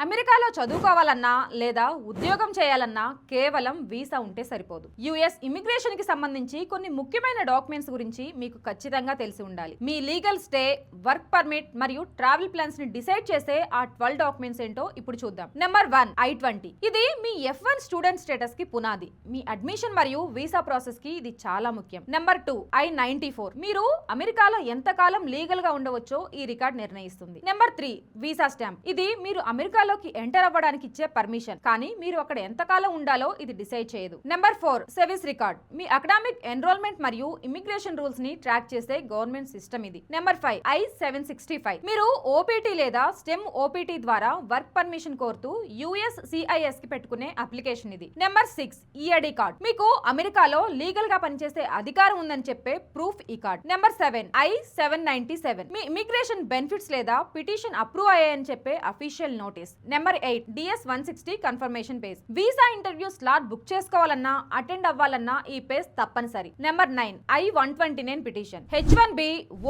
అమెరికాలో చదువుకోవాలన్నా లేదా ఉద్యోగం చేయాలన్నా కేవలం వీసా ఉంటే సరిపోదు. యుఎస్ ఇమిగ్రేషన్ కి సంబంధించి కొన్ని ముఖ్యమైన డాక్యుమెంట్స్ గురించి మీకు ఖచ్చితంగా తెలిసి ఉండాలి. మీ లీగల్ స్టే, వర్క్ పర్మిట్ మరియు ట్రావెల్ ప్లాన్స్ ని డిసైడ్ చేసే ఆ 12 డాక్యుమెంట్స్ ఏంటో ఇప్పుడు చూద్దాం. Number 1 I-20. ఇది మీ F1 స్టూడెంట్ స్టేటస్ కి పునాది. మీ అడ్మిషన్ మరియు వీసా ప్రాసెస్ కి ఇది చాలా ముఖ్యం. Number 2 I-94. మీరు అమెరికాలో ఎంతకాలం లీగల్ గా ఉండవచ్చో ఈ రికార్డ్ నిర్ణయిస్తుంది. Number 3 visa stamp. ఇది మీరు అమెరికాలోకి ఎంటర్ అవ్వడానికి ఇచ్చే పర్మిషన్, కానీ మీరు అక్కడ ఎంతకాలం ఉండాలో ఇది డిసైడ్ చేయదు. Number 4 service record. మీ అకాడమిక్ ఎన్రోల్మెంట్ మరియు ఇమిగ్రేషన్ రూల్స్ ని ట్రాక్ చేసే గవర్నమెంట్ సిస్టమ్ ఇది. Number 5 I-765. మీరు ఓపీటీ లేదా స్టెమ్ ఓపీటీ ద్వారా వర్క్ పర్మిషన్ కోరుతూ USCIS కి పెట్టుకునే అప్లికేషన్ ఇది. Number 6 EAD card. మీకు అమెరికాలో లీగల్ గా పనిచేసే అధికారం ఉందని చెప్పే ప్రూఫ్ ఈ కార్డ్. Number 7 I-797. మీ ఇమిగ్రేషన్ బెనిఫిట్స్ లేదా పిటిషన్ అప్రూవ్ అయ్యాయని చెప్పే official notice. Number 8 DS-160 confirmation page. Visa interview slot book చేసుకోవాలన్నా అటెండ్ అవ్వాలన్నా ఈ పేజ్ తప్పనిసరి. Number 9 I-129 petition. H-1B,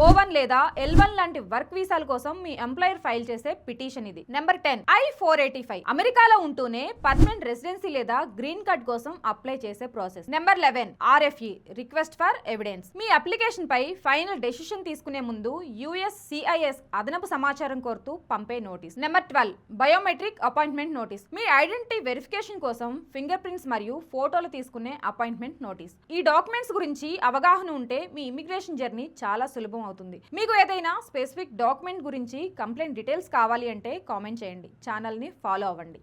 O-1 లేదా L-1 లాంటి వర్క్ వీసాల కోసం మీ ఎంప్లాయర్ ఫైల్ చేసే పిటిషన్ ఇది. Number 10 I-485. అమెరికాలో ఉంటూనే పర్మనెంట్ రెసిడెన్సీ లేదా గ్రీన్ కార్డ్ కోసం అప్లై చేసే process. Number 11 RFE request for evidence. మీ అప్లికేషన్ పై ఫైనల్ డెసిషన్ తీసుకునే ముందు USCIS అదనపు సమాచారం కోరుతూ పంపే notice. Number 12 biometric appointment notice. మీ ఐడెంటిటీ వెరిఫికేషన్ కోసం ఫింగర్ ప్రింట్స్ మరియు ఫోటోలు తీసుకునే అపాయింట్మెంట్ నోటీస్. ఈ డాక్యుమెంట్స్ గురించి అవగాహన ఉంటే మీ ఇమిగ్రేషన్ జర్నీ చాలా సులభం అవుతుంది. మీకు ఏదైనా స్పెసిఫిక్ డాక్యుమెంట్ గురించి కంప్లైంట్ డీటెయిల్స్ కావాలి అంటే కామెంట్ చేయండి. ఛానల్ని ఫాలో అవ్వండి.